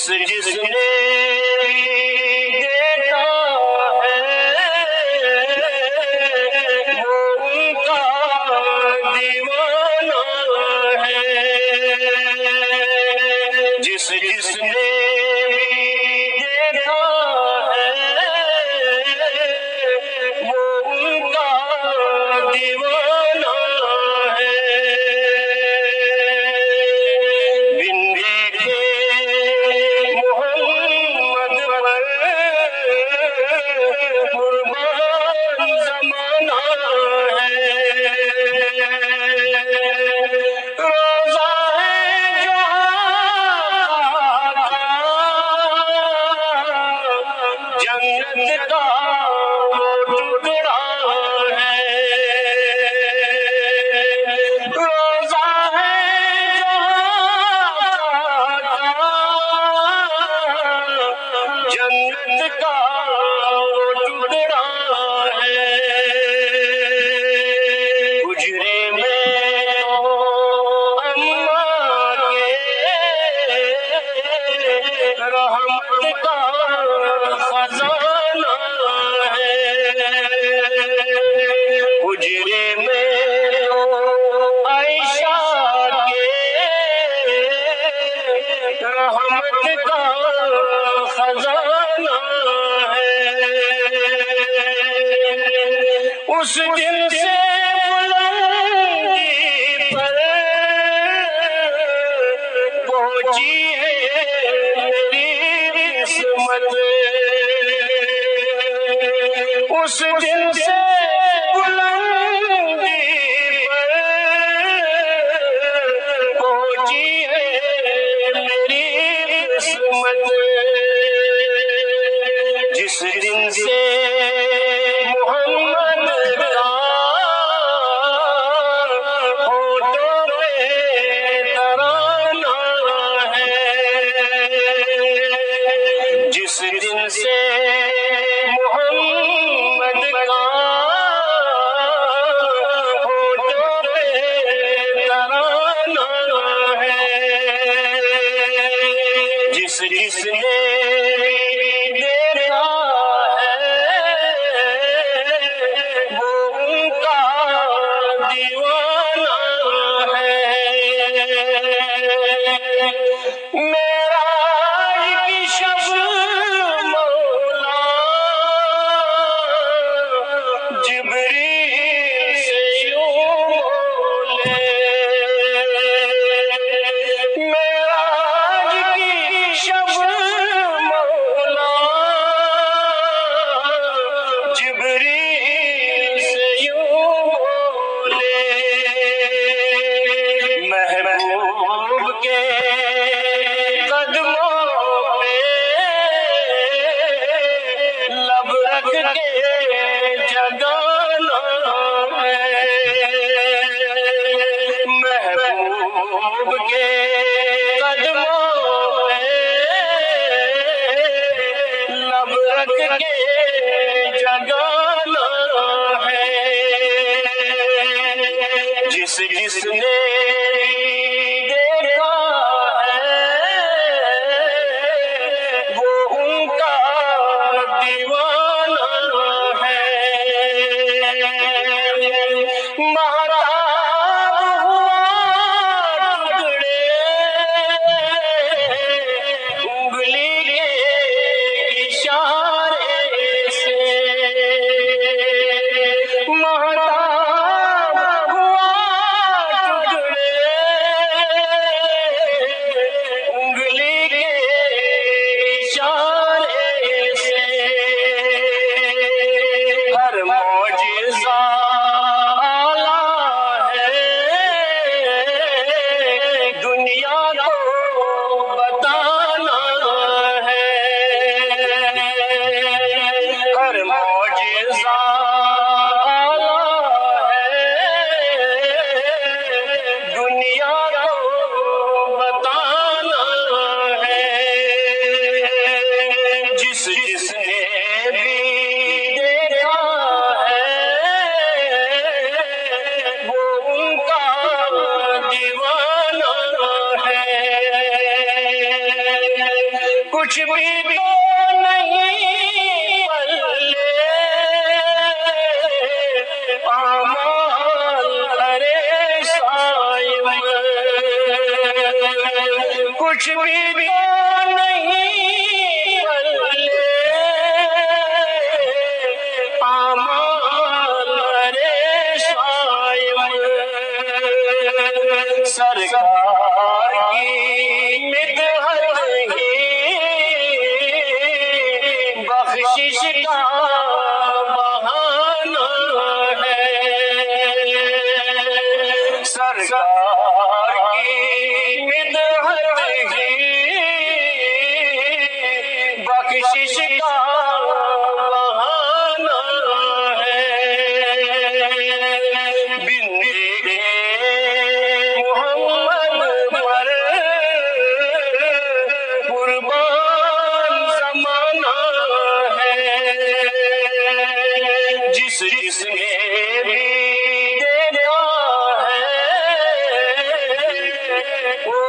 جس نے دیکھا ہے وہ ان کا دیوانہ ہے، جس نے دیکھا ہے وہ ان کا دیوانہ ہے، بن دیکھے محمد پر قربان زمانہ ہے، روزہ ہے جو جنت کا وہ ٹکڑا ہے، روزہ ہے جو جنت کا وہ ٹکڑا ہے، حجرے میں اماں کے رحمت کا خزانہ ہے، حجرے میں عائشہ کے رحمت کا خزانہ ہے، اس دن سے بلندی پر پہنچی ہے میری قسمت، اس دن سے بلندی پر پہنچی ہے میری قسمت، جس دن سے محمد کا ہونٹوں پہ ترانہ ہے، جس دن سے محمد کا ہونٹوں پہ ترانہ ہے، جس نے دیکھا ہے وہ ان کا دیوانہ ہے، معراج کی شب مولا جبریل سے یوں بولے، معراج کی شب مولا جبریل سے یوں بولے، محبوب کے قدموں پہ لب رکھ کے جگانا ہے، محبوب کے قدموں پہ لب رکھ کے جگانا ہے، جس نے دیکھا ہے وہ ان کا دیوانہ ہے، مہتاب ہوا ٹکڑے انگلی کے اشارے سے، مہتاب ہوا ٹکڑے کچھ بھی تو نہیں پلے اعمال ارے صائم، کچھ بھی تو نہیں پلے اعمال ارے صائم، سرکار کی مدحت ہی بخشش کا بہانہ ہے، سرکار کی مدحت ہی بخشش کا بہانہ ہے، بن دیکھے محمد پر قربان زمانہ ہے، جس نے بھی دیکھا ہے وہ